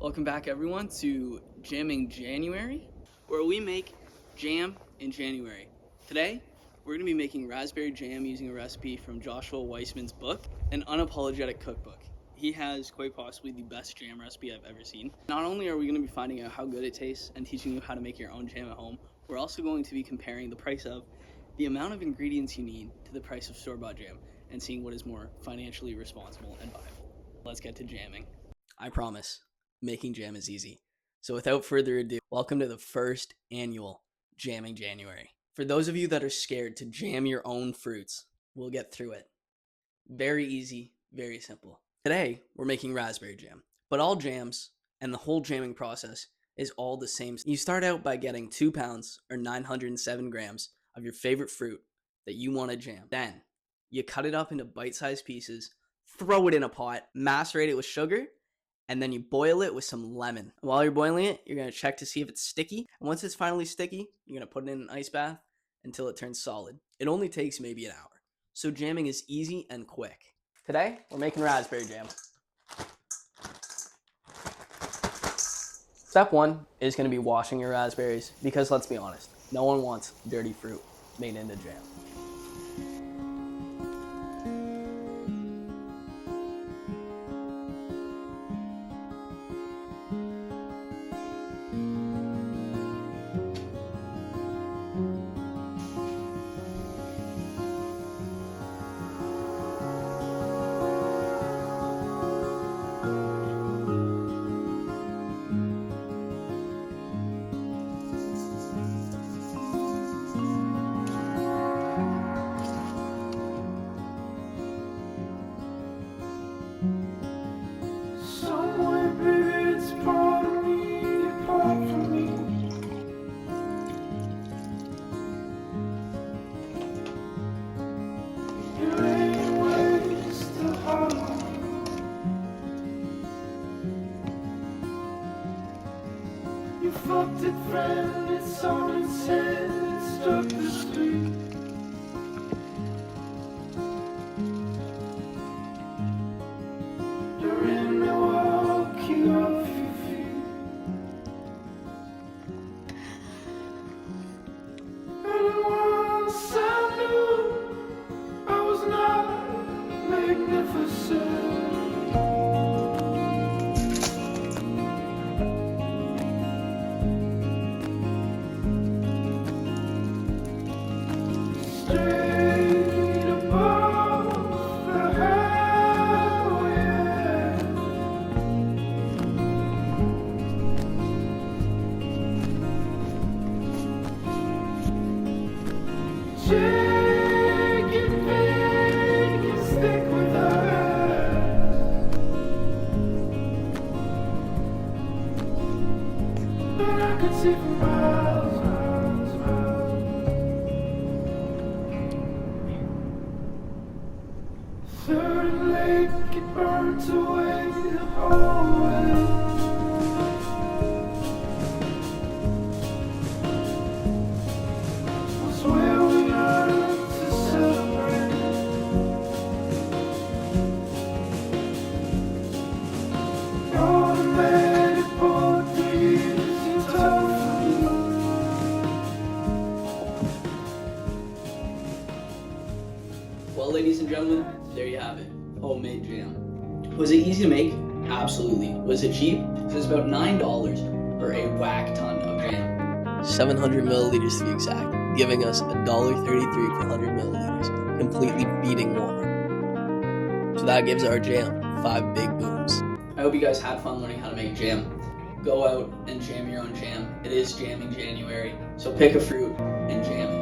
Welcome back everyone to Jamming January, where we make jam in January. Today, we're going to be making raspberry jam using a recipe from Joshua Wisemen's book, An Unapologetic Cookbook. He has quite possibly the best jam recipe I've ever seen. Not only are we going to be finding out how good it tastes and teaching you how to make your own jam at home, we're also going to be comparing the price of the amount of ingredients you need to the price of store-bought jam and seeing what is more financially responsible and viable. Let's get to jamming. I promise. Making jam is easy. So without further ado, welcome to the first annual Jamming January. For those of you that are scared to jam your own fruits, we'll get through it. Very easy, very simple. Today, we're making raspberry jam, but all jams and the whole jamming process is all the same. You start out by getting 2 pounds or 907 grams of your favorite fruit that you want to jam. Then, you cut it up into bite-sized pieces, throw it in a pot, macerate it with sugar, and then you boil it with some lemon. While you're boiling it, you're going to check to see if it's sticky. And once it's finally sticky, you're going to put it in an ice bath until it turns solid. It only takes maybe an hour. So jamming is easy and quick. Today, we're making raspberry jam. Step 1 is going to be washing your raspberries because let's be honest, no one wants dirty fruit made into jam. You fucked it, friend, it's on its head, it struck the street. You're in the walking off your feet. And once I knew I was not magnificent. See for miles, miles, miles. Third and lake, it burnt away the whole way. Was where we learned to celebrate. Automatic portraits, you told. Well, ladies and gentlemen, there you have it, homemade jam. Was it easy to make? Absolutely. Was it cheap? It was about $9 for a whack ton of jam. 700 milliliters to be exact, giving us $1.33 per 100 milliliters, completely beating Walmart. So that gives our jam 5 big booms. I hope you guys had fun learning how to make jam. Go out and jam your own jam. It is Jamming January, so pick a fruit and jam it.